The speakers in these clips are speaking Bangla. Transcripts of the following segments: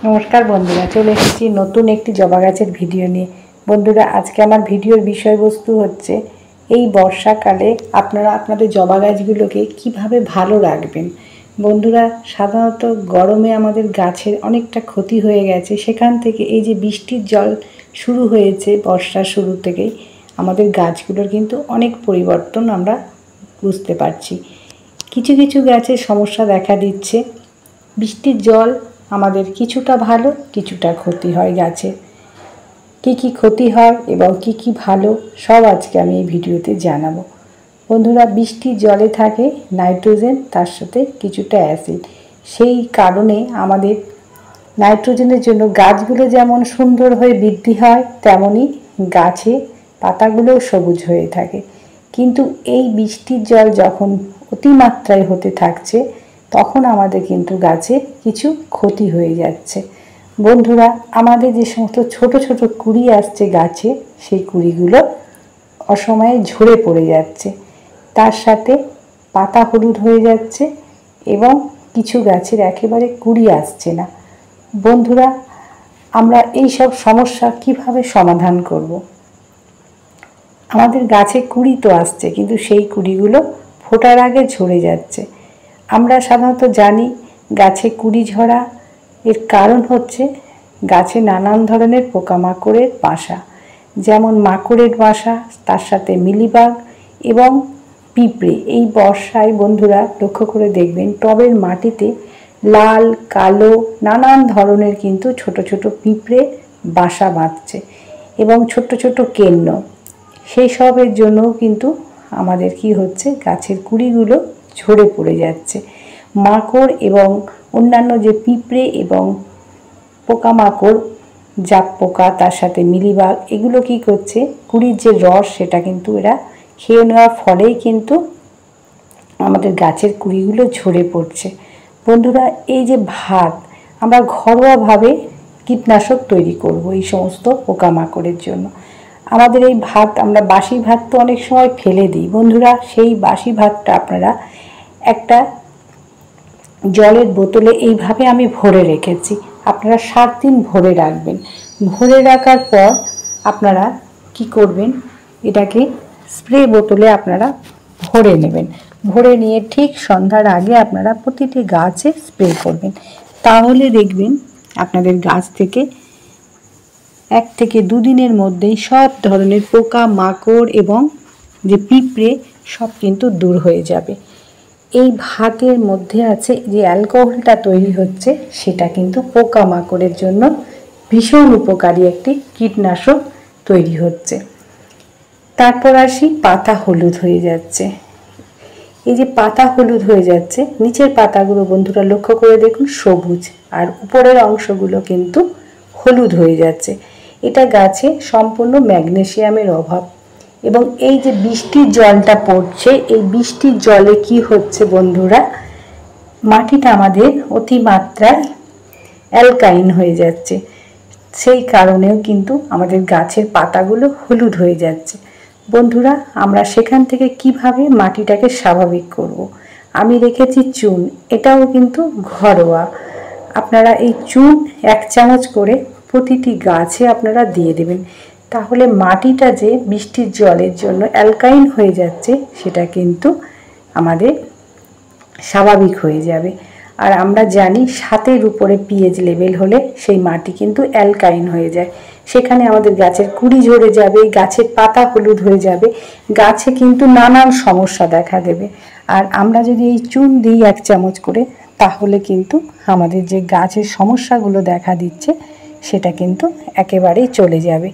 নমস্কার বন্ধুরা, চলে এসেছি নতুন একটি জবা গাছের ভিডিও নিয়ে। বন্ধুরা, আজকে আমার ভিডিওর বিষয়বস্তু হচ্ছে এই বর্ষাকালে আপনারা আপনাদের জবা গাছগুলোকে কিভাবে ভালো রাখবেন। বন্ধুরা, সাধারণত গরমে আমাদের গাছের অনেকটা ক্ষতি হয়ে গেছে। সেখান থেকে এই যে বৃষ্টির জল শুরু হয়েছে বর্ষার শুরু থেকেই আমাদের গাছগুলোর কিন্তু অনেক পরিবর্তন আমরা বুঝতে পারছি। কিছু কিছু গাছের সমস্যা দেখা দিচ্ছে। বৃষ্টির জল আমাদের কিছুটা ভালো, কিছুটা ক্ষতি হয় গাছে। কি ক্ষতি হয় এবং কি ভালো সব আজকে আমি এই ভিডিওতে জানাবো। বন্ধুরা, বৃষ্টির জলে থাকে নাইট্রোজেন, তার সাথে কিছুটা অ্যাসিড। সেই কারণে আমাদের নাইট্রোজেনের জন্য গাছগুলো যেমন সুন্দর হয়ে বৃদ্ধি হয়, তেমনই গাছে পাতাগুলোও সবুজ হয়ে থাকে। কিন্তু এই বৃষ্টির জল যখন অতিমাত্রায় হতে থাকছে, তখন আমাদের কিন্তু গাছে কিছু ক্ষতি হয়ে যাচ্ছে। বন্ধুরা, আমাদের যে সমস্ত ছোট ছোট কুঁড়ি আসছে গাছে, সেই কুঁড়িগুলো অসময়ে ঝরে পড়ে যাচ্ছে, তার সাথে পাতা হলুদ হয়ে যাচ্ছে এবং কিছু গাছের একেবারে কুঁড়ি আসছে না। বন্ধুরা, আমরা এই সব সমস্যা কিভাবে সমাধান করব? আমাদের গাছে কুঁড়ি তো আসছে, কিন্তু সেই কুঁড়িগুলো ফোটার আগে ঝরে যাচ্ছে। আমরা সাধারণত জানি গাছে কুঁড়ি ঝরা এর কারণ হচ্ছে গাছে নানান ধরনের পোকামাকড়ের বাসা, যেমন মাকড়ের বাসা, তার সাথে মিলিবাগ এবং পিঁপড়ে। এই বর্ষায় বন্ধুরা লক্ষ্য করে দেখবেন টবের মাটিতে লাল, কালো নানান ধরনের কিন্তু ছোট ছোট পিঁপড়ে বাসা বাঁধছে এবং ছোট্ট ছোট্ট কেন্ন। সেই সবের জন্যও কিন্তু আমাদের কি হচ্ছে, গাছের কুঁড়িগুলো ঝরে পড়ে যাচ্ছে। মাকড় এবং অন্যান্য যে পিঁপড়ে এবং পোকামাকড়, জাপ পোকা, তার সাথে মিলিবাগ, এগুলো কি করছে, কুঁড়ির যে রস সেটা কিন্তু এরা খেয়ে নেওয়ার ফলেই কিন্তু আমাদের গাছের কুঁড়িগুলো ঝরে পড়ছে। বন্ধুরা, এই যে ভাত আমরা ঘরোয়াভাবে কীটনাশক তৈরি করব এই সমস্ত পোকামাকড়ের জন্য। আমাদের এই ভাত, আমরা বাসি ভাত তো অনেক সময় ফেলে দিই। বন্ধুরা, সেই বাসি ভাতটা আপনারা একটা জলের বোতলে এইভাবে আমি ভরে রেখেছি, আপনারা 7 দিন ভরে রাখবেন। ভরে রাখার পর আপনারা কি করবেন, এটাকে স্প্রে বোতলে আপনারা ভরে নেবেন। ভরে নিয়ে ঠিক সন্ধ্যার আগে আপনারা প্রতিটি গাছে স্প্রে করবেন। তাহলে দেখবেন আপনাদের গাছ থেকে 1 থেকে 2 দিনের মধ্যেই সব ধরনের পোকা মাকড় এবং যে পিঁপড়ে সব কিন্তু দূর হয়ে যাবে। এই ভাতের মধ্যে আছে যে অ্যালকোহলটা তৈরি হচ্ছে, সেটা কিন্তু পোকামাকড়ের জন্য ভীষণ উপকারী একটি কীটনাশক তৈরি হচ্ছে। তারপর আসি পাতা হলুদ হয়ে যাচ্ছে। এই যে পাতা হলুদ হয়ে যাচ্ছে, নিচের পাতাগুলো বন্ধুরা লক্ষ্য করে দেখুন সবুজ, আর উপরের অংশগুলো কিন্তু হলুদ হয়ে যাচ্ছে। এটা গাছে সম্পূর্ণ ম্যাগনেসিয়ামের অভাব। এবং এই যে বৃষ্টির জলটা পড়ছে, এই বৃষ্টির জলে কি হচ্ছে বন্ধুরা, মাটিটা আমাদের অতিমাত্রায় অ্যালকাইন হয়ে যাচ্ছে। সেই কারণেও কিন্তু আমাদের গাছের পাতাগুলো হলুদ হয়ে যাচ্ছে। বন্ধুরা, আমরা সেখান থেকে কিভাবে মাটিটাকে স্বাভাবিক করব? আমি রেখেছি চুন, এটাও কিন্তু ঘরোয়া। আপনারা এই চুন 1 চামচ করে প্রতিটি গাছে আপনারা দিয়ে দেবেন। তাহলে মাটিটা যে বৃষ্টির জলের জন্য অ্যালকাইন হয়ে যাচ্ছে, সেটা কিন্তু আমাদের স্বাভাবিক হয়ে যাবে। আর আমরা জানি 7-এর উপরে পিএইচ লেভেল হলে সেই মাটি কিন্তু অ্যালকাইন হয়ে যায়। সেখানে আমাদের গাছের কুঁড়ি ঝরে যাবে, গাছের পাতা হলুদ হয়ে যাবে, গাছে কিন্তু নানান সমস্যা দেখা দেবে। আর আমরা যদি এই চুন দিই 1 চামচ করে, তাহলে কিন্তু আমাদের যে গাছের সমস্যাগুলো দেখা দিচ্ছে সেটা কিন্তু একেবারেই চলে যাবে।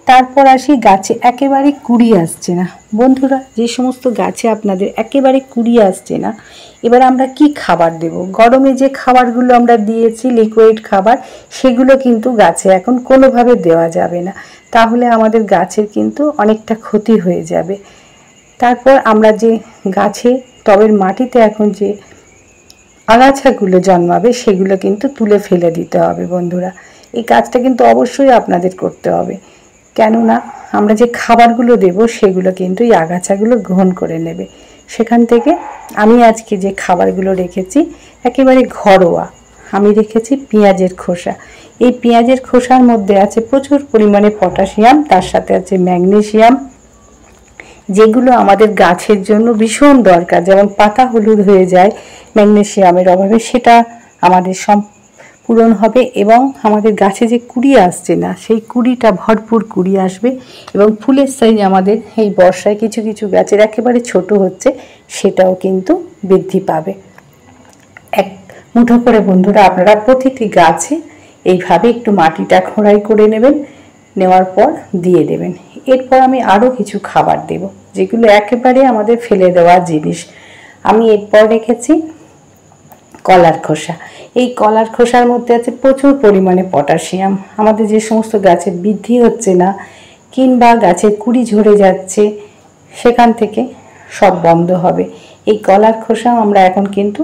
তারপর আসি গাছে একেবারে কুঁড়ি আসছে না। বন্ধুরা, যে সমস্ত গাছে আপনাদের একেবারে কুঁড়ি আসছে না, এবার আমরা কি খাবার দেব? গরমে যে খাবারগুলো আমরা দিয়েছি লিকুইড খাবার, সেগুলো কিন্তু গাছে এখন কোনোভাবে দেওয়া যাবে না, তাহলে আমাদের গাছের কিন্তু অনেকটা ক্ষতি হয়ে যাবে। তারপর আমরা যে গাছে টবের মাটিতে এখন যে আগাছাগুলো জন্মাবে, সেগুলো কিন্তু তুলে ফেলে দিতে হবে। বন্ধুরা, এই কাজটা কিন্তু অবশ্যই আপনাদের করতে হবে, কেননা আমরা যে খাবারগুলো দেব সেগুলো কিন্তু এই আগাছাগুলো গ্রহণ করে নেবে। সেখান থেকে আমি আজকে যে খাবারগুলো রেখেছি একেবারে ঘরোয়া। আমি রেখেছি পেঁয়াজের খোসা। এই পেঁয়াজের খোসার মধ্যে আছে প্রচুর পরিমাণে পটাশিয়াম, তার সাথে আছে ম্যাগনেসিয়াম, যেগুলো আমাদের গাছের জন্য ভীষণ দরকার। যেমন পাতা হলুদ হয়ে যায় ম্যাগনেসিয়ামের অভাবে, সেটা আমাদের পূরণ হবে এবং আমাদের গাছে যে কুড়ি আসছে না সেই কুড়িটা ভরপুর কুড়ি আসবে এবং ফুলের সাইজ আমাদের এই বর্ষায় কিছু কিছু গাছের একেবারে ছোট হচ্ছে, সেটাও কিন্তু বৃদ্ধি পাবে। এক মুঠো করে বন্ধুরা আপনারা প্রতিটি গাছে এইভাবে একটু মাটিটা খোঁড়াই করে নেবেন, নেওয়ার পর দিয়ে দেবেন। এরপর আমি আরও কিছু খাবার দেব, যেগুলো একেবারে আমাদের ফেলে দেওয়া জিনিস। আমি এরপর রেখেছি কলার খোসা। এই কলার খোসার মধ্যে আছে প্রচুর পরিমাণে পটাশিয়াম। আমাদের যে সমস্ত গাছের বৃদ্ধি হচ্ছে না কিংবা গাছের কুড়ি ঝরে যাচ্ছে, সেখান থেকে সব বন্ধ হবে। এই কলার খোসা আমরা এখন কিন্তু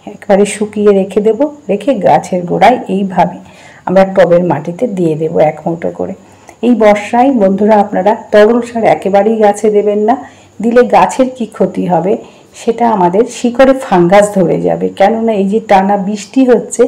একবারে শুকিয়ে রেখে দেব, রেখে গাছের গোড়ায় এইভাবে আমরা টবের মাটিতে দিয়ে দেব 1 মুঠো করে। এই বর্ষায় বন্ধুরা আপনারা তরল সার একেবারেই গাছে দেবেন না, দিলে গাছের কি ক্ষতি হবে, সেটা আমাদের শিকড়ে ফাঙ্গাস ধরে যাবে। কেননা এই যে টানা বৃষ্টি হচ্ছে,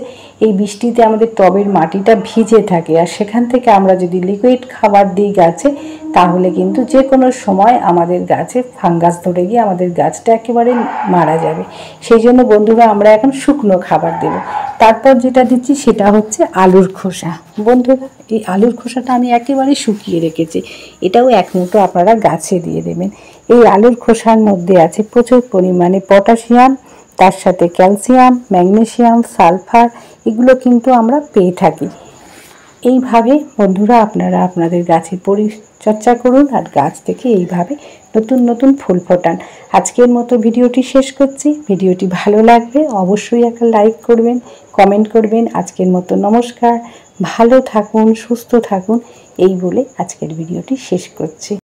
এই বৃষ্টিতে আমাদের টবের মাটিটা ভিজে থাকে, আর সেখান থেকে আমরা যদি লিকুইড খাবার দিই গাছে, তাহলে কিন্তু যে কোনো সময় আমাদের গাছে ফাঙ্গাস ধরে গিয়ে আমাদের গাছটা একেবারে মারা যাবে। সেই জন্য বন্ধুরা আমরা এখন শুকনো খাবার দেব। তারপর যেটা দিচ্ছি সেটা হচ্ছে আলুর খোসা। বন্ধুরা এই আলুর খোসাটা আমি একেবারে শুকিয়ে রেখেছি, এটাও 1 মুঠো আপনারা গাছে দিয়ে দেবেন। এই আলুর খোসার মধ্যে আছে প্রচুর পরিমাণে পটাশিয়াম, তার সাথে ক্যালসিয়াম, ম্যাগনেসিয়াম, সালফার, এগুলো কিন্তু আমরা পেয়ে থাকি। এইভাবে বন্ধুরা আপনারা আপনাদের গাছের পরিচর্যা করুন আর গাছ থেকে এইভাবে নতুন নতুন ফুল ফোটান। আজকের মতো ভিডিওটি শেষ করছি। ভিডিওটি ভালো লাগবে অবশ্যই একটা লাইক করবেন, কমেন্ট করবেন। আজকের মতো নমস্কার, ভালো থাকুন, সুস্থ থাকুন, এই বলে আজকের ভিডিওটি শেষ করছি।